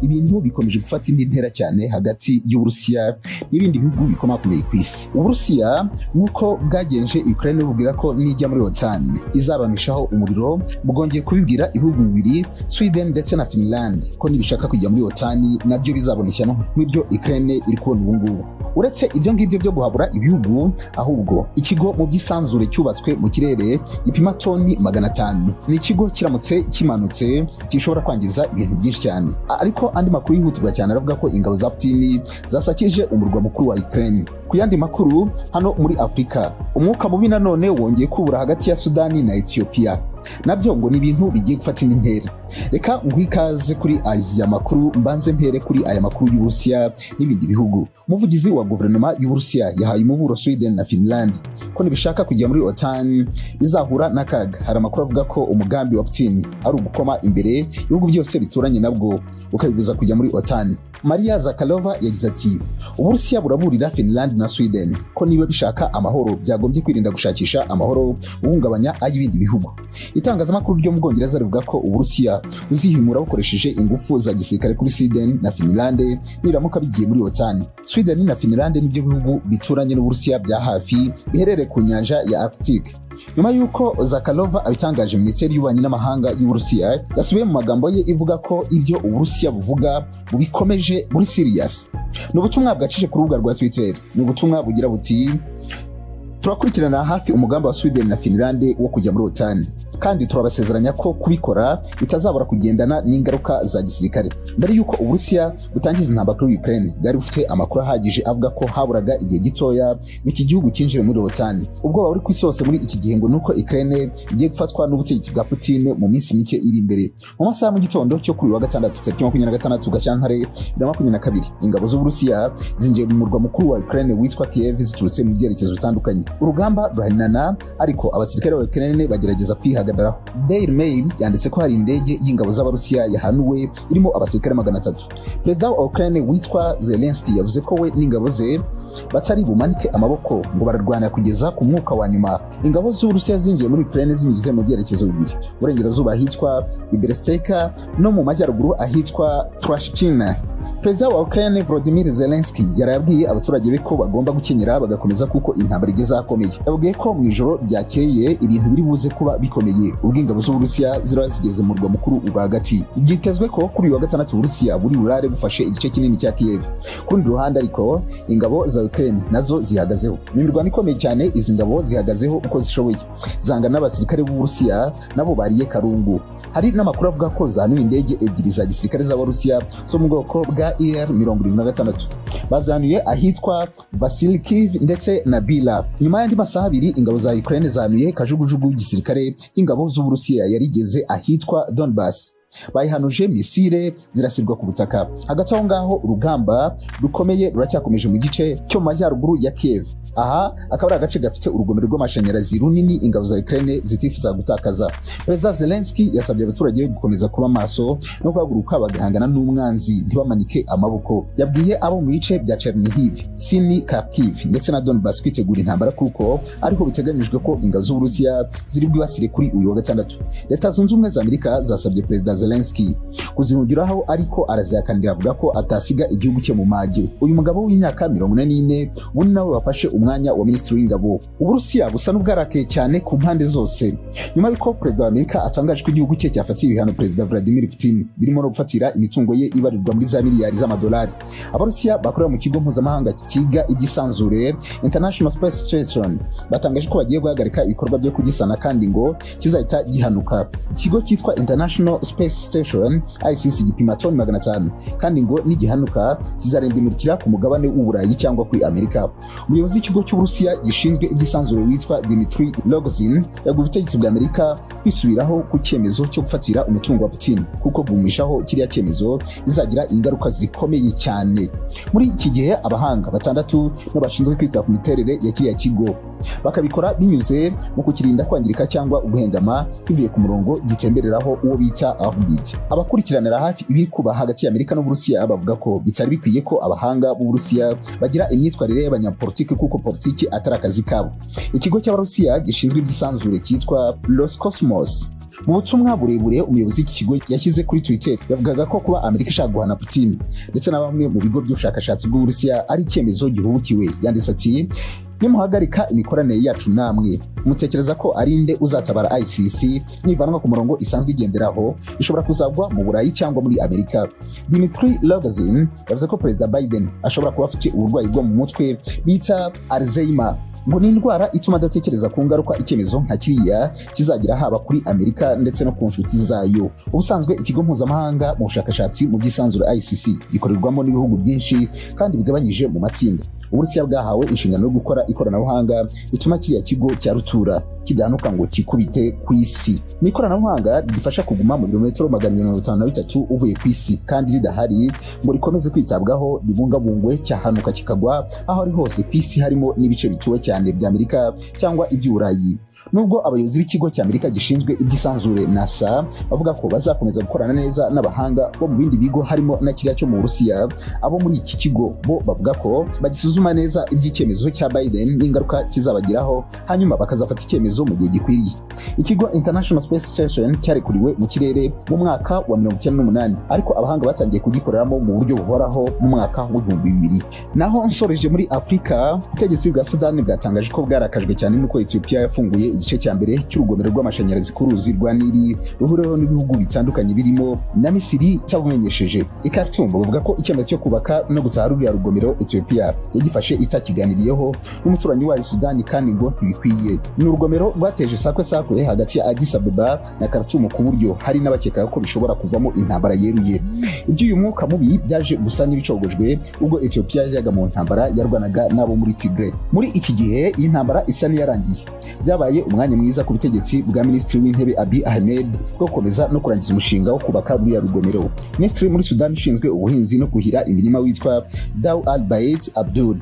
ibintu bikomeje gufata indi ntera cyane hagati y'Uburusiya n'ibindi bihugu bikomakomeye ku isi. Uburusiya nk'uko bwagenje Ukraine bubwira ko nijya muri OTAN izabamishaho umuriro, bwongeye kubibwira ibihugu bibiri Sweden ndetse na Finland ko nibishaka kujya muri OTAN nabyo bizaboneshya nk'ibyo Ukraine iri kubona ubu ngubu. Uretse ibyo ngibyo byo guhabura ibihugu, ahubwo ikigo mu by'isanzure cyubatswe mu kirere gipima toni 500 ni ikigo kiramutse kimanutse gishobora kwangiza ibintu byinshi cyane. Ariko andi makuru yihutirwa cyane aravuga ko ingabo za Putin zasakije umurwa mukuru wa Ukraine. Ku yandi makuru hano muri Afrika, umwuka mubi nanone wongeye kubura hagati ya Sudani na Ethiopia, nabyo ngo ni ibintu bigiye gufata indi ntera. Reka ngwikaze kuri aya makuru, mbanze mpere kuri aya makuru y'Uburusiya n'ibindi bihugu. Umuvugizi wa guverinoma y'Uburusiya yahaye umuburo Sweden na Finland ko nibishaka kujya muri OTAN bizahura n'akaga. Hari amakuru avuga ko umugambi wa Putin ari ugukoma imbere ibihugu byose bituranye nabwo ukabibuza kujya muri OTAN. Maria Zakharova yagize ati Uburusiya buraburira Finland na Sweden ko niba bishaka amahoro byagombye kwirinda gushakisha amahoro uhungabanya ay'ibindi bihugu. Itangazamakuru ryo mu Bwongereza rivuga ko Uburusiya buzihimura bukoresheje ingufu za gisirikare kuri Sweden na Finland niramuka bigiye muri OTAN. Sweden na Finland nibyo bihugu bituranye n'Uburusiya bya hafi biherereye ku nyanja ya Arctic. Nyuma yuko Zakharova abitangaje, Minisiteri y'Ububanyi n'Amahanga y'Uburusiya yasubiye mu magambo ye ivuga ko ibyo Uburusiya buvuga bubikomeje muri serious. Ni ubutumwa bwacishije ku rubuga rwa Twitter. Ni ubutumwa bugira buti turakurikirana hafi umugambi wa Sweden na Finland wo kujya muri OTAN, kandi turabasezeranya ko kubikora bitazabura kugendana n'ingaruka za gisirikare. Mbere yuko Uburusiya butangiza intambara kuri Ukraine, bwari bufite amakuru ahagije avuga ko haburaga igihe gitoya iki gihugu cyinjire muri OTAN. Ubwo bari kwisose muri iki gihe ngo nuko Ukraine igiye gufatwa n'ubutegetsi bwa Putin mu minsi mike iri imbere. Mu masaha mu gitondo cyo kuri wa gatandatu tariki 26 Gashyantare 2022, ingabo z'Uburusiya zinjiye mu murwa mukuru wa Ukraine witwa Kiev ziturutse mu byerekezo bitandukanye. Urugamba ruhaninana, ariko abasirikare ba Ukraine bagerageza kwihagararaho. Daily Mail yanditse ko hari indege y'ingabo z'Abarusiya yahanuwe irimo abasirikare 300. Perezida wa Ukraine witwa Zelensky yavuze ko we n'ingabo ze batari bumanike amaboko ngo bararwana kugeza ku mwuka wa nyuma. Ingabo z'Uburusiya zinjiye muri Ukraine zinyuze mu byerekezo bibiri, burengerazuba ahitwa Iberesteka no mu majyaruguru ahitwa Trashchina. Perezida wa Ukraine Volodymyr Zelensky yarabwiye abaturage be ko bagomba gukenyera bagakomeza kuko intambara igeze akomeye. Yabwiye ko mu ijoro ryakeye ibintu biri buze kuba bikomeye ubwo ingabo z'Uburusiya ziraba zigeze mu murwa mukuru rwagati. Byitezwe ko kuri wa gatandatu Uburusiya buri burare bufashe igice kinini cya Kiev. Ku rundi ruhande ariko ingabo za Ukraine nazo zihagazeho. Ni imirwano ikomeye cyane, izi ngabo zihagazeho uko zishoboye, zanga n'abasirikare b'Uburusiya nabo bariye karungu. Hari n'amakuru avuga ko zanuye indege ebyiri za gisirikare z'Abarusiya zo mu bwoko bwa Ir-76 bazanuye ahitwa Vasilkiv ndetse na Bila. Nyuma y'andi masaha abiri ingabo za Ukraine zanuye kajugujugu y'igisirikare y'ingabo z'Uburusiya yarigeze ahitwa Donbas. Bayihanuje misile zirasirwa ku butaka. Hagati aho ngaho urugamba rukomeye ruracyakomeje mu gice cyo mu majyaruguru ya Kiev. Aha akaba ari agace gafite urugomero rw'amashanyarazi runini ingabo za Ukraine zitifuza gutakaza. Perezida Zelensky yasabye abaturage gukomeza kuba maso no guhaguruka bagahangana n'umwanzi ntibamanike amaboko. Yabwiye abo mu bice bya Chernihiv, Sini, Kharkiv ndetse na Donbas kwitegura intambara kuko ariho biteganyijwe ko ingabo z'Uburusiya ziri bwibasire kuri uyu wa gatandatu. Leta Zunze Ubumwe za Amerika zasabye Perezida Zelensky kuzihungiraho, ariko arazihakanira avuga ko atasiga igihugu cye mu mage. Uyu mugabo w'imyaka 44 ubundi nawe wafashe umwanya wa minisitiri w'ingabo. Uburusiya busa n'ubwarakaye cyane ku mpande zose nyuma y'uko Perezida wa Amerika atangaje ko igihugu cye cyafatiye ibihano Perezida Vladimir Putin birimo no gufatira imitungo ye ibarirwa muri za miliyari z'amadolari. Abarusiya bakorera mu kigo mpuzamahanga kiga iby'isanzure International Space Station batangaje ko bagiye guhagarika ibikorwa byo kugisana kandi ngo kizahita gihanuka. Ikigo cyitwa International Space Station ICC gipima toni 500 kandi ngo nigihanuka kizarendimurikira ku mugabane w'Uburayi cyangwa kuri Amerika. Umuyobozi w'ikigo cy'Uburusiya gishinzwe iby'isanzure witwa Dmitry Rogozin yaguye ubutegetsi bwa Amerika kwisubiraho ku cyemezo cyo gufatira umutungo wa Putin kuko gumishaho kiriya cyemezo bizagira ingaruka zikomeye cyane. Muri iki gihe abahanga 6 n'abashinzwe kwita ku miterere ya kiriya kigo bakabikora binyuze mu kukirinda kwangirika cyangwa guhengama bivuye ku murongo gitembereraho uwo bita Ahubidi. Abakurikiranira hafi ibiri kuba hagati ya Amerika n'Uburusiya bavuga ko bitari bikwiye ko abahanga b'Uburusiya bagira imyitwarire y'abanyapolitiki kuko politiki atari akazi kabo. Ikigo cy'Abarusiya gishinzwe iby'isanzure cyitwa Roscosmos mu butumwa burebure umuyobozi w'iki kigo yashyize kuri Twitter yavugaga ko kuba Amerika ishaka guhana Putin ndetse na bamwe mu bigo by'ubushakashatsi bw'Uburusiya ari icyemezo gihubukiwe. Yanditse ati nimuhagarika imikoranire yacu namwe mutekereza ko ari nde uzatabara ICC nivanwa ku murongo isanzwe igenderaho ishobora kuzagwa mu Burayi cyangwa muri Amerika. Dmitry Rogozin yavuze ko Perezida Biden ashobora kuba afite uburwayi bwo mu mutwe bita Alzheimer ngo ni indwara ituma adatekereza ku ngaruka icyemezo nka kiriya kizagira haba kuri Amerika ndetse no ku nshuti zayo. Ubusanzwe ikigo mpuzamahanga mu bushakashatsi mu by'isanzure ICC gikorerwamo n'ibihugu byinshi kandi bigabanyije mu matsinda. Uburusiya bwahawe inshingano yo gukora ikoranabuhanga bituma kiriya kigo cya rutura kidahanuka ngo kikubite ku isi. Ni ikoranabuhanga rigifasha kuguma mu birometero 153 uvuye ku isi kandi ridahari ngo rikomeze kwitabwaho ribungabungwe cyahanuka kikagwa aho ari hose ku isi harimo n'ibice bituwe cyane bya Amerika cyangwa iby'Uburayi. Nubwo abayobozi b'ikigo cya Amerika gishinzwe iby'isanzure NASA bavuga ko bazakomeza gukorana neza n'abahanga bo mu bindi bigo harimo na kiriya cyo mu Burusiya, abo muri iki kigo bo bavuga ko bagisuzuma neza iby'icyemezo cya Biden n'ingaruka kizabagiraho hanyuma bakazafata icyemezo mu gihe gikwiriye. Ikigo International Space Station cyarekuriwe mu kirere mu mwaka wa 1998 ariko abahanga batangiye kugikoreramo mu buryo buhoraho mu mwaka wa 2000. Naho nsoreje muri Afrika, ubutegetsi bwa Sudan bwatangaje ko bwarakajwe cyane nuko Ethiopia yafunguye igice cya mbere cy'urugomero rw'amashanyarazi ku ruzi rwa Nili ruhuriweho n'ibihugu bitandukanye birimo na Misiri cyabumenyesheje. I Khartoum bavuga ko icyemezo cyo kubaka no gutaha ruriya rugomero Ethiopia yagifashe itakiganiriyeho n'umuturanyi wayo Sudani kandi ngo ntibikwiye. Ni urugomero rwateje sakwe hagati ya Addis Ababa na Khartoum ku buryo hari n'abakeka ko bishobora kuvamo intambara yeruye. Iby'uyu mwuka mubi byaje gusa n'ibicogojwe ubwo Ethiopia yajyaga mu ntambara yarwanaga n'abo muri Tigray. Muri iki gihe iyi ntambara isa n'iyarangiye. Byabaye umwanya mwiza ku butegetsi bwa Minisitiri w'Intebe Abiy Ahmed bwo gukomeza no kurangiza umushinga wo kubaka ruriya rugomero. Minisitiri muri Sudan ushinzwe ubuhinzi no kuhira imirima witwa Daw al-Bayt Abdul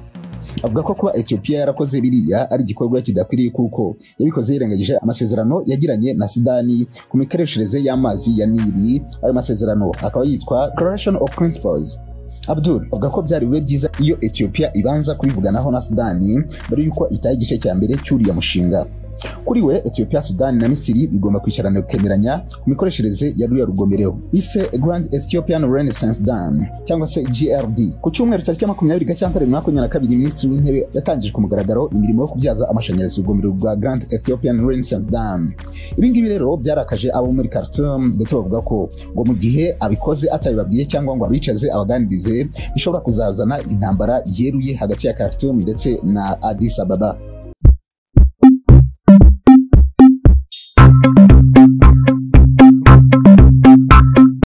avuga ko kuba Ethiopia yarakoze biriya ari igikorwa kidakwiriye kuko yabikoze yirengagije amasezerano yagiranye na Sudani ku mikoreshereze y'amazi ya Nili. Ayo masezerano akaba yitwa Declaration of Principles. Abdul avuga ko byari bibe byiza iyo Ethiopia ibanza kubivuganaho na Sudani mbere yuko itaha igice cya mbere cy'uriya mushinga. Kuri we Ethiopia, Sudani na Misiri bigomba kwicarana bikemeranya ku mikoreshereze ya ruriya rugomero ise Grand Ethiopian Renaissance Dam cyangwa se GRD. Ku cyumweru tariki 20 Gashyantare 2022 Minisitiri w'Intebe yatangije ku mugaragaro imirimo yo kubyaza amashanyarazi urugomero rwa Grand Ethiopian Renaissance Dam. Ibi ngibi rero byarakaje abo muri Khartoum ndetse bavuga ko ngo mu gihe abikoze atabibabwiye cyangwa ngo abicaze abaganirize bishobora kuzazana intambara yeruye hagati ya Khartoum ndetse na Addis Ababa.